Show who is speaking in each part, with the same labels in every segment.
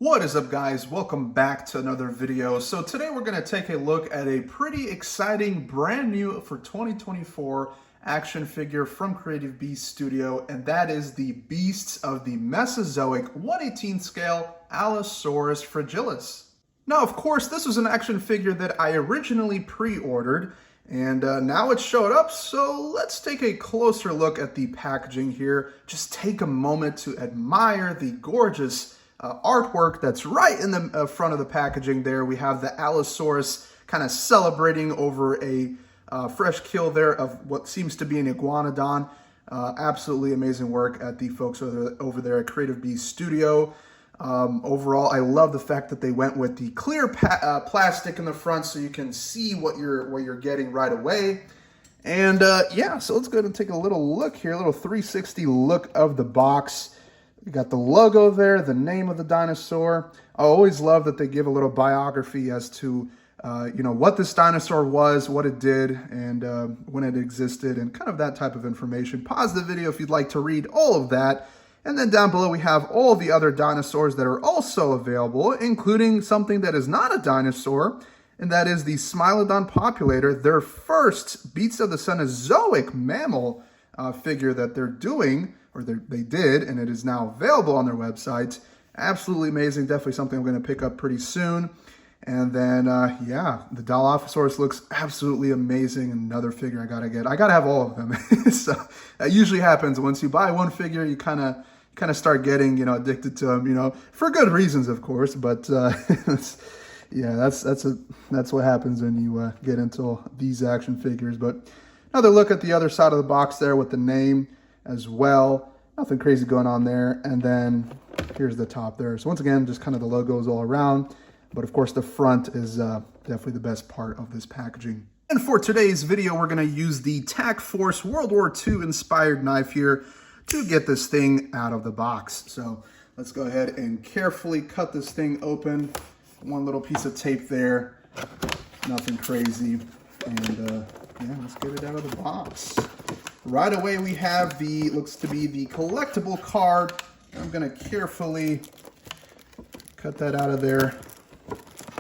Speaker 1: What is up, guys? Welcome back to another video. So today we're going to take a look at a pretty exciting brand new for 2024 action figure from Creative Beast Studio, and that is the Beasts of the Mesozoic 1/18 scale Allosaurus fragilis. Now, of course, this was an action figure that I originally pre-ordered, and now it showed up, so let's take a closer look at the packaging here. Just take a moment to admire the gorgeous artwork that's right in the front of the packaging there. We have the Allosaurus kind of celebrating over a fresh kill there of what seems to be an iguanodon. Absolutely amazing work at the folks over there at Creative Beast Studio. Overall, I love the fact that they went with the clear plastic in the front so you can see what you're getting right away. And yeah, so let's go ahead and take a little look here, a little 360 look of the box. We got the logo there, the name of the dinosaur. I always love that they give a little biography as to what this dinosaur was, what it did, and when it existed, and kind of that type of information. Pause the video if you'd like to read all of that. And then down below we have all the other dinosaurs that are also available, including something that is not a dinosaur, and that is the Smilodon Populator, their first Beasts of the Cenozoic mammal figure that they're doing, or they did, and it is now available on their website. Absolutely amazing. Definitely something I'm going to pick up pretty soon. And then, yeah, the Dilophosaurus looks absolutely amazing. Another figure I got to get. I got to have all of them. So that usually happens. Once you buy one figure, you kind of start getting, addicted to them, for good reasons, of course. But yeah, that's what happens when you get into these action figures. But another look at the other side of the box there with the name as well. Nothing crazy going on there. And then here's the top there. So once again, just kind of the logos all around. But of course, the front is definitely the best part of this packaging. And for today's video, we're going to use the TAC Force World War II inspired knife here to get this thing out of the box. So let's go ahead and carefully cut this thing open. One little piece of tape there. Nothing crazy. And yeah, let's get it out of the box. Right away, we have looks to be the collectible card. I'm going to carefully cut that out of there.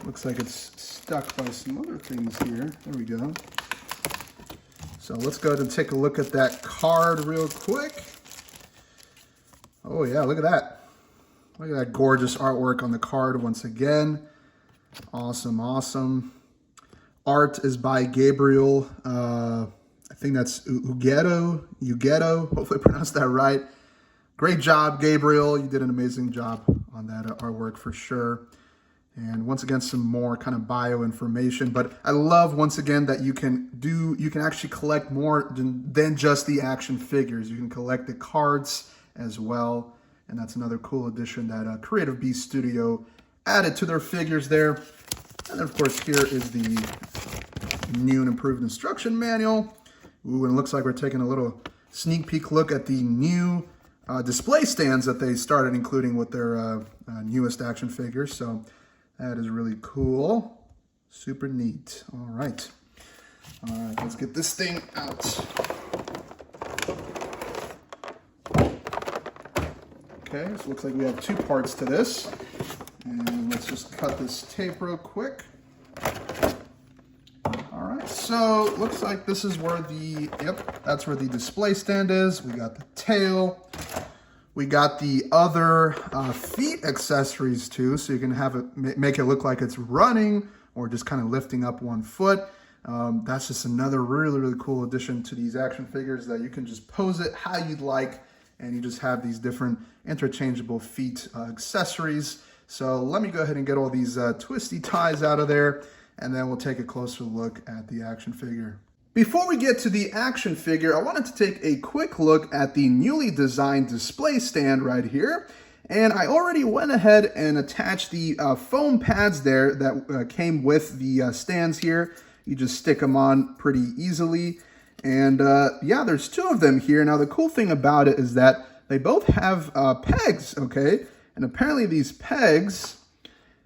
Speaker 1: Looks like it's stuck by some other things here. There we go. So let's go ahead and take a look at that card real quick. Oh yeah, look at that. Look at that gorgeous artwork on the card once again. Awesome, awesome. Art is by Gabriel. I think that's Ugeto. Hopefully I pronounced that right. Great job, Gabriel. You did an amazing job on that artwork for sure. And once again, some more kind of bio information. But I love, once again, that you can actually collect more than just the action figures. You can collect the cards as well. And that's another cool addition that Creative Beast Studio added to their figures there. And then, of course, here is the new and improved instruction manual. Ooh, and it looks like we're taking a little sneak peek look at the new display stands that they started including with their newest action figures. So that is really cool. Super neat. All right. All right, let's get this thing out. Okay, so it looks like we have two parts to this. And let's just cut this tape real quick. All right, so looks like this is where that's where the display stand is. We got the tail. We got the other feet accessories too, so you can have it make it look like it's running or just kind of lifting up one foot. That's just another really, really cool addition to these action figures, that you can just pose it how you'd like, and you just have these different interchangeable feet accessories. So let me go ahead and get all these twisty ties out of there, and then we'll take a closer look at the action figure. Before we get to the action figure, I wanted to take a quick look at the newly designed display stand right here. And I already went ahead and attached the foam pads there that came with the stands here. You just stick them on pretty easily. And yeah, there's two of them here. Now, the cool thing about it is that they both have pegs, okay? And apparently these pegs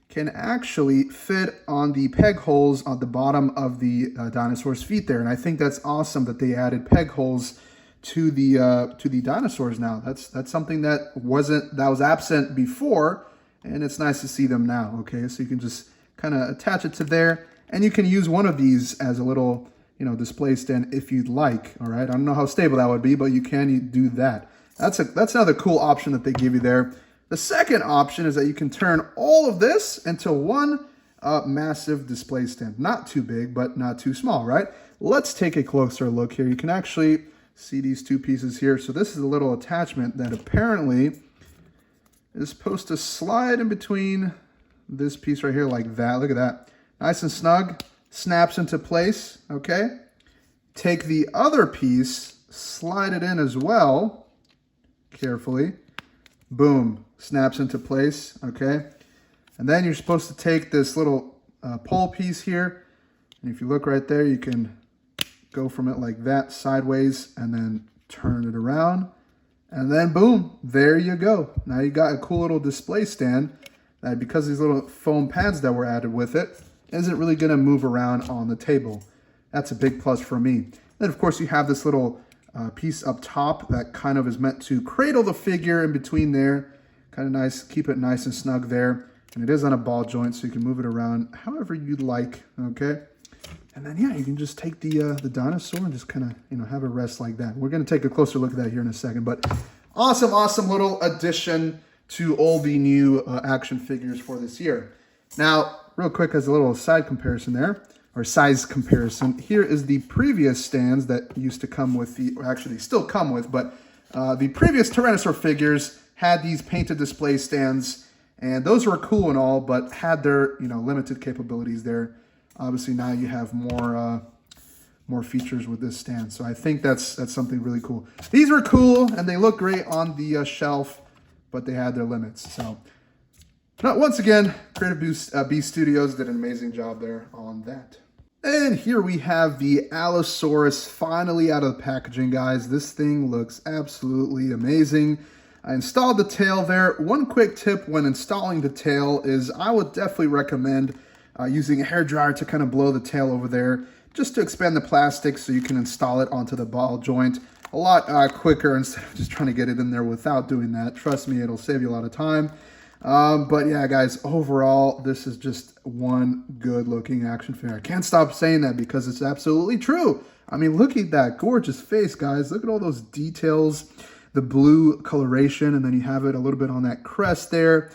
Speaker 1: can actually fit on the peg holes on the bottom of the dinosaur's feet there. And I think that's awesome that they added peg holes to the dinosaurs now. That's something that was absent before, and it's nice to see them now, okay? So you can just kind of attach it to there, and you can use one of these as a little, you know, display stand if you'd like, all right? I don't know how stable that would be, but you can do that. That's another cool option that they give you there. The second option is that you can turn all of this into one massive display stand. Not too big, but not too small, right? Let's take a closer look here. You can actually see these two pieces here. So this is a little attachment that apparently is supposed to slide in between this piece right here like that. Look at that. Nice and snug. Snaps into place, okay? Take the other piece, slide it in as well, carefully. Boom, snaps into place, okay? And then you're supposed to take this little pole piece here, and if you look right there, you can go from it like that, sideways, and then turn it around, and then boom, there you go. Now you got a cool little display stand that, because these little foam pads that were added with it, isn't really gonna move around on the table. That's a big plus for me. Then of course you have this little piece up top that kind of is meant to cradle the figure in between there. Kind of nice, keep it nice and snug there. And it is on a ball joint, so you can move it around however you'd like, okay? And then, yeah, you can just take the dinosaur and just kind of, you know, have it rest like that. We're going to take a closer look at that here in a second. But awesome, awesome little addition to all the new action figures for this year. Now, real quick, as a little side comparison there, or size comparison, here is the previous stands that used to come with the, or actually still come with, but the previous Tyrannosaur figures had these painted display stands, and those were cool and all, but had their, you know, limited capabilities there. Obviously now you have more features with this stand, so I think that's something really cool. These were cool and they look great on the shelf, but they had their limits. So, now, once again, Creative Beast Studios did an amazing job there on that. And here we have the Allosaurus finally out of the packaging, guys. This thing looks absolutely amazing. I installed the tail there. One quick tip when installing the tail is I would definitely recommend using a hairdryer to kind of blow the tail over there, just to expand the plastic so you can install it onto the ball joint a lot quicker instead of just trying to get it in there without doing that. Trust me, it'll save you a lot of time. But yeah, guys, overall, this is just one good looking action figure. I can't stop saying that because it's absolutely true. I mean, look at that gorgeous face, guys. Look at all those details, the blue coloration, and then you have it a little bit on that crest there.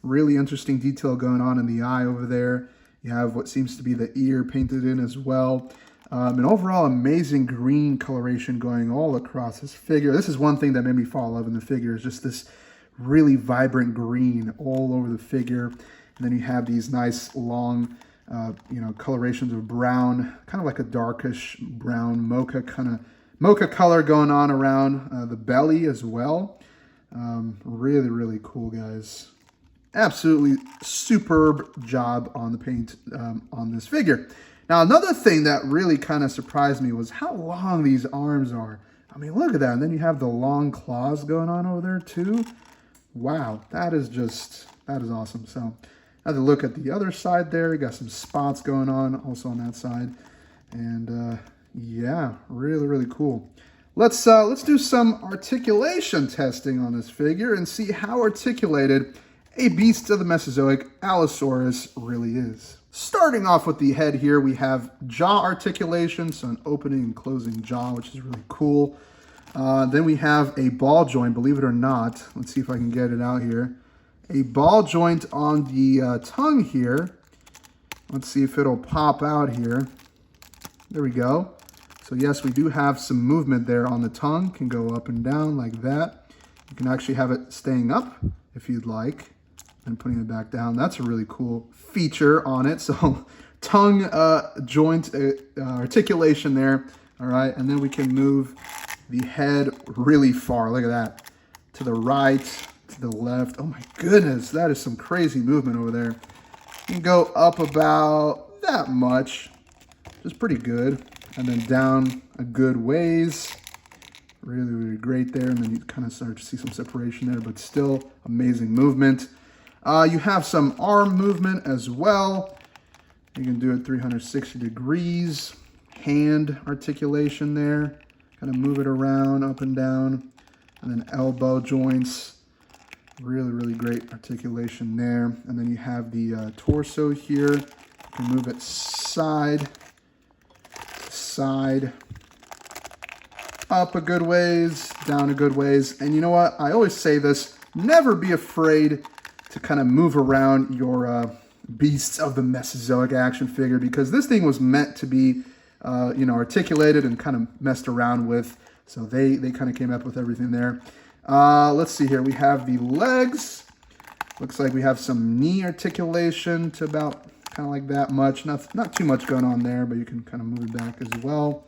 Speaker 1: Really interesting detail going on in the eye over there. You have what seems to be the ear painted in as well. And overall, amazing green coloration going all across this figure. This is one thing that made me fall in love in the figure, is just this really vibrant green all over the figure. And then you have these nice long, you know, colorations of brown, kind of like a darkish brown mocha color going on around the belly as well. Really, really cool, guys. Absolutely superb job on the paint on this figure. Now, another thing that really kind of surprised me was how long these arms are. I mean, look at that. And then you have the long claws going on over there too. Wow, that is awesome. So, have a look at the other side there. You got some spots going on also on that side. And yeah, really, really cool. Let's do some articulation testing on this figure and see how articulated a beast of the Mesozoic Allosaurus really is. Starting off with the head here, we have jaw articulation, so an opening and closing jaw, which is really cool. Then we have a ball joint, believe it or not. Let's see if I can get it out here. A ball joint on the tongue here. Let's see if it'll pop out here. There we go. So yes, we do have some movement there on the tongue. Can go up and down like that. You can actually have it staying up if you'd like, and putting it back down. That's a really cool feature on it. So tongue joint articulation there. All right, and then we can move the head really far. Look at that. To the right, to the left. Oh my goodness, that is some crazy movement over there. You can go up about that much, which is pretty good. And then down a good ways. Really, really great there. And then you kind of start to see some separation there, but still amazing movement. You have some arm movement as well. You can do it 360 degrees. Hand articulation there. Kind of move it around, up and down. And then elbow joints. Really, really great articulation there. And then you have the torso here. You can move it side to side, up a good ways, down a good ways. And you know what? I always say this, never be afraid to kind of move around your beasts of the Mesozoic action figure, because this thing was meant to be, you know, articulated and kind of messed around with. So they kind of came up with everything there. Let's see here. We have the legs. Looks like we have some knee articulation to about kind of like that much. Not too much going on there, but you can kind of move it back as well.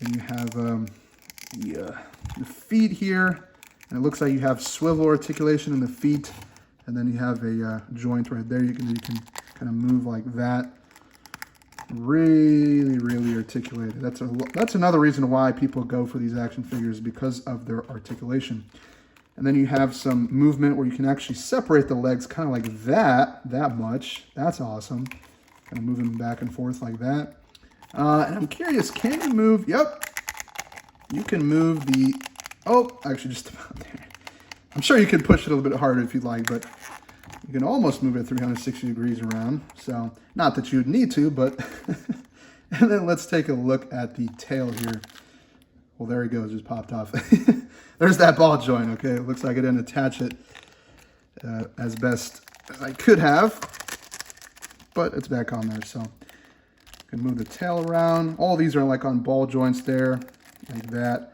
Speaker 1: And you have the feet here. And it looks like you have swivel articulation in the feet. And then you have a joint right there. You can kind of move like that. Really, really articulated. That's another reason why people go for these action figures, because of their articulation. And then you have some movement where you can actually separate the legs kind of like that much. That's awesome. Kind of moving back and forth like that. And I'm curious, can you move? Yep. You can move the, oh, actually just about there. I'm sure you could push it a little bit harder if you'd like, but you can almost move it 360 degrees around. So, not that you'd need to, but... And then let's take a look at the tail here. Well, there he goes, just popped off. There's that ball joint, okay? It looks like I didn't attach it as best as I could have, but it's back on there, so... You can move the tail around. All these are like on ball joints there, like that.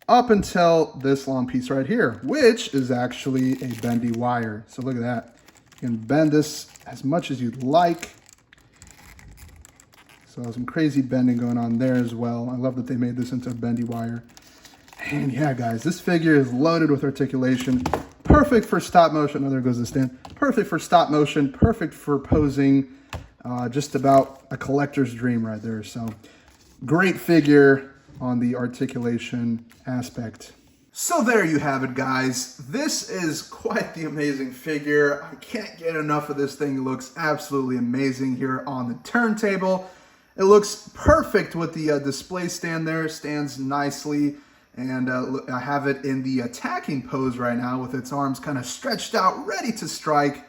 Speaker 1: Up until this long piece right here, which is actually a bendy wire. So look at that. You can bend this as much as you'd like. So some crazy bending going on there as well. I love that they made this into a bendy wire. And yeah, guys, this figure is loaded with articulation. Perfect for stop motion. Oh, there goes the stand. Perfect for stop motion. Perfect for posing. Just about a collector's dream right there. So great figure on the articulation aspect. So there you have it, guys. This is quite the amazing figure. I can't get enough of this thing. It looks absolutely amazing here on the turntable. It looks perfect with the display stand there. Stands nicely. And I have it in the attacking pose right now with its arms kind of stretched out, ready to strike.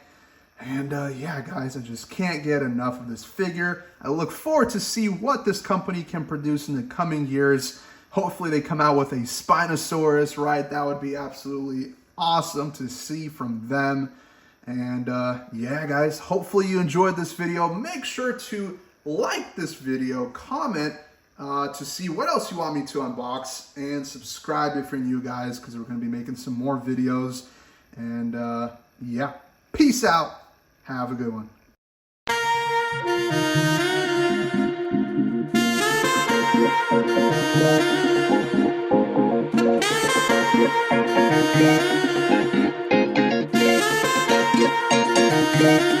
Speaker 1: And yeah, guys, I just can't get enough of this figure. I look forward to see what this company can produce in the coming years. Hopefully they come out with a Spinosaurus, right? That would be absolutely awesome to see from them. And yeah, guys, hopefully you enjoyed this video. Make sure to like this video, comment to see what else you want me to unbox, and subscribe if you're new, guys, because we're going to be making some more videos. And yeah, peace out. Have a good one. Yeah.